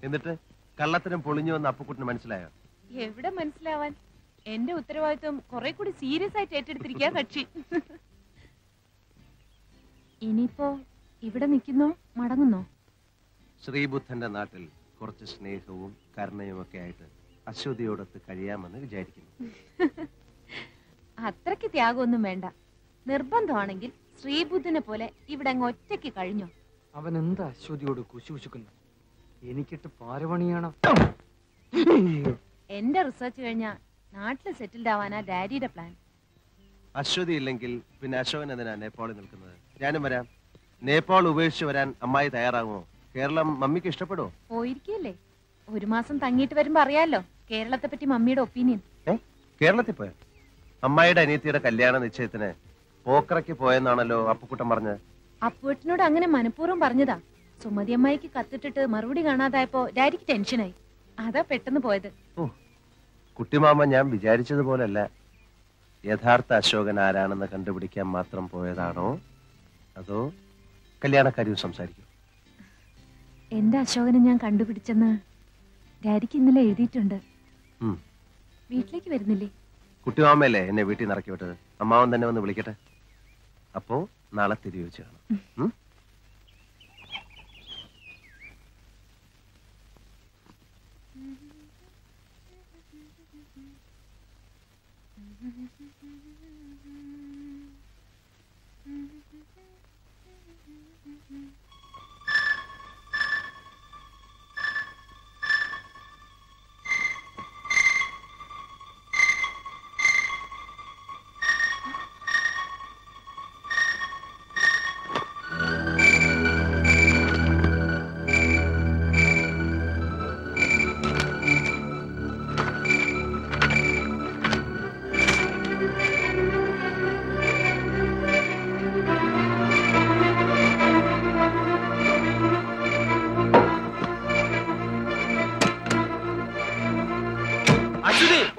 എന്നിട്ട് കള്ളത്തിനും പൊളിഞ്ഞു വന്ന് അപ്പുക്കുട്ടിന് മനസ്സിലായോ? എവിടെ മനസ്സിലാവാൻ, എന്റെ ഉത്തരവാദിത്വം കുറെ കൂടി സീരിയസ് ആയിട്ട് ഏറ്റെടുത്തിരിക്കാ കക്ഷി. ഇനിയിപ്പോ ഇവിടെ നിൽക്കുന്നോ മടങ്ങുന്നോ? ശ്രീബുദ്ധന്റെ നാട്ടിൽ കുറച്ച് സ്നേഹവും കരുണയും ഒക്കെ ആയിട്ട് അശ്വതിയോടൊത്ത് കഴിയാമെന്ന് വിചാരിക്കുന്നു. അത്രയ്ക്ക് ത്യാഗമൊന്നും വേണ്ട. നിർബന്ധമാണെങ്കിൽ ശ്രീബുദ്ധനെ പോലെ ഇവിടെ അങ്ങ് ഒറ്റയ്ക്ക് കഴിഞ്ഞോ? അവൻ എന്താ അശ്വതിയോട് കുശുകുശുക്കുന്നു? എനിക്കിട്ട് പാരവണിയാണോ? എന്റെ റിസർച്ച് കഴിഞ്ഞാ നാട്ടിൽ സെറ്റിൽഡ് ആവാനാ ഡാഡിയുടെ പ്ലാൻ. അശ്വതി ഇല്ലെങ്കിൽ പിന്നെ അശോകൻ എന്തിനാ നേപ്പാളിൽ നിൽക്കുന്നത്? ഞാനും വരാം. നേപ്പാൾ ഉപേക്ഷിച്ച് വരാൻ അമ്മായി തയ്യാറാകുമോ? കേരളം മമ്മിക്ക് ഇഷ്ടപ്പെടുമോ? പോയിരിക്കല്ലേ, ഒരു മാസം തങ്ങിയിട്ട് വരുമ്പോ അറിയാലോ കേരളത്തെ പറ്റി മമ്മിയുടെ ഒപ്പീനിയൻ. കേരളത്തിൽ പോയ അമ്മായിയുടെ അനിയത്തിയുടെ കല്യാണ നിശ്ചയത്തിന് പോക്കറയ്ക്ക് പോയെന്നാണല്ലോ അപ്പുക്കുട്ടൻ പറഞ്ഞത്. അപ്പുവേട്ടനോട് അങ്ങനെ മനഃപൂർവ്വം പറഞ്ഞതാ. സുമതി അമ്മായിക്ക് കത്തിട്ടിട്ട് മറുപടി കാണാതായപ്പോ ഡാഡിക്ക് ടെൻഷനായി. അതാ പെട്ടെന്ന് പോയത്. ഓ, കുട്ടിമാമ ഞാൻ വിചാരിച്ചതുപോലല്ല. യഥാർത്ഥ അശോകൻ ആരാണെന്ന് കണ്ടുപിടിക്കാൻ മാത്രം പോയതാണോ അതോ കല്യാണക്കാരിയും സംസാരിക്കും? എന്റെ അശോകനെ ഞാൻ കണ്ടുപിടിച്ചെന്ന് ഡാഡിക്ക് ഇന്നലെ എഴുതിയിട്ടുണ്ട്. വീട്ടിലേക്ക് വരുന്നില്ലേ? കുട്ടിമാമയല്ലേ എന്നെ വീട്ടിൽ നിന്ന് ഇറക്കി വിട്ടത്. അമ്മാവൻ തന്നെ വന്ന് വിളിക്കട്ടെ. അപ്പോ നാളെ തിരികെ വെച്ച് കാണാം.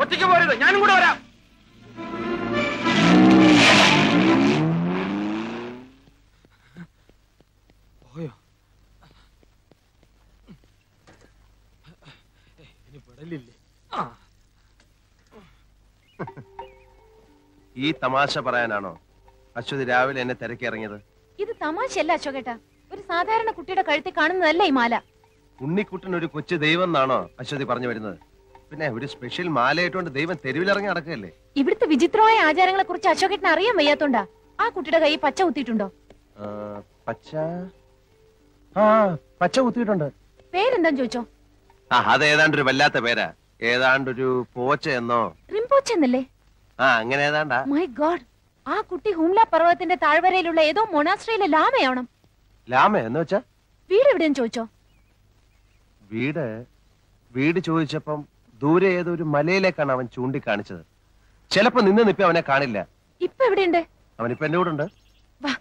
ഒറ്റയ്ക്ക് പോരുത്, ഞാനും കൂടെ വരാം. പോയോ? ഇനി പെടലില്ലേ? ഈ തമാശ പറയാനാണോ അശ്വതി രാവിലെ എന്നെ തിരക്കി ഇറങ്ങിയത്? ഇത് തമാശയല്ല അശോകേട്ടാ. ഒരു സാധാരണ കുട്ടിയുടെ കഴുത്തിൽ കാണുന്നതല്ല ഈ മാല. ഉണ്ണിക്കുട്ടൻ ഒരു കൊച്ചു ദൈവം എന്നാണോ അശ്വതി പറഞ്ഞു വരുന്നത്? പിന്നെ ഒരു സ്പെഷ്യൽ മാലയായിട്ടുണ്ട് ദൈവം തെരുവിലിറങ്ങി നടക്കുകയല്ലേ? ഇവിടുത്തെ വിചിത്രമായ ആചാരങ്ങളെ കുറിച്ച് അശോകേട്ടന് അറിയാൻ വയ്യാത്തോണ്ടാ. ആ കുട്ടിയുടെ കൈ പച്ച കുത്തിയിട്ടുണ്ടോ? പച്ച കുത്തിയിട്ടുണ്ട്. പേരെന്താന്ന് ചോദിച്ചോ? അത് ഏതാണ്ടൊരു വല്ലാത്ത പേരാ. ഏതാണ്ടൊരു പോച്ച എന്നോ റിംപോച്ച എന്നല്ലേ? അങ്ങനെ ഏതാണ്ടാ. മൈ ഗോഡ്, ആ കുട്ടി ഹുംല പർവ്വതത്തിന്റെ താഴ്വരയിലുള്ള ഏതോ മൊണാസ്ട്രിയിലെ ലാമയാവണം. ലാമ എന്ന് വെച്ചാ? വീട് എവിടെയെന്ന് ചോദിച്ചോ? വീട് ചോദിച്ചപ്പം ദൂരെ ഏതോ ഒരു മലയിലേക്കാണ് അവൻ ചൂണ്ടിക്കാണിച്ചത്. ചിലപ്പോ നിന്ന് നിപ്പി അവനെ കാണില്ല. ഇപ്പൊ എവിടെയുണ്ട്? അവനിപ്പോ എന്റെ കൂടെ ഉണ്ട്. വാ.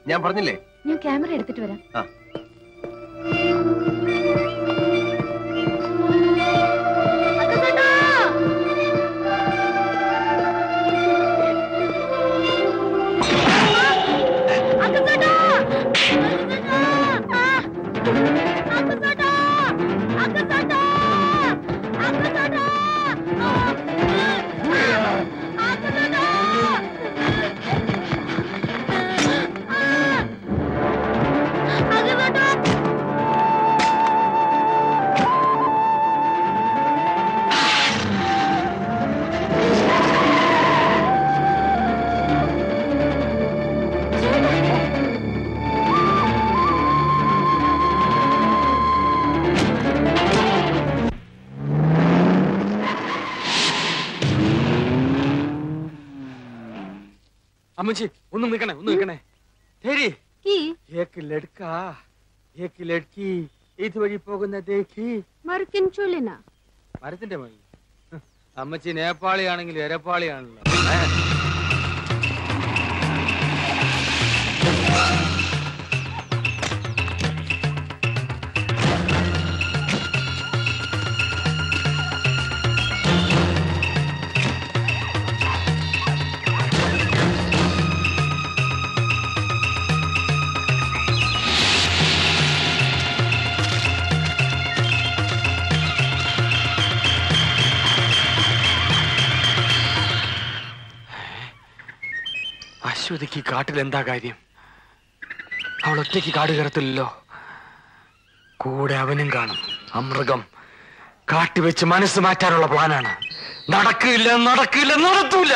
ഞാൻ പറഞ്ഞില്ലേ, ഞാൻ ക്യാമറ എടുത്തിട്ട് വരാം. അമ്മച്ചി ഒന്ന് നിൽക്കണേ. തേരി एक लड़का एक लड़की इस वഴി പോകുന്ന देखी मरकिन चुलिना മരത്തിന്റെ മതി. അമ്മച്ചി നേപ്പാളിയാണെങ്കിൽ എരപ്പാളിയാണല്ലോ. അശ്വതിക്ക് കാട്ടിൽ എന്താ കാര്യം? അവൾ ഒറ്റയ്ക്ക് കാട് കയറത്തില്ലല്ലോ. കൂടെ അവനും കാണും. അമൃഗം കാട്ടിവെച്ച് മനസ്സ് മാറ്റാനുള്ള പ്ലാനാണ്. നടക്കില്ല, നടക്കില്ല, നടത്തൂല.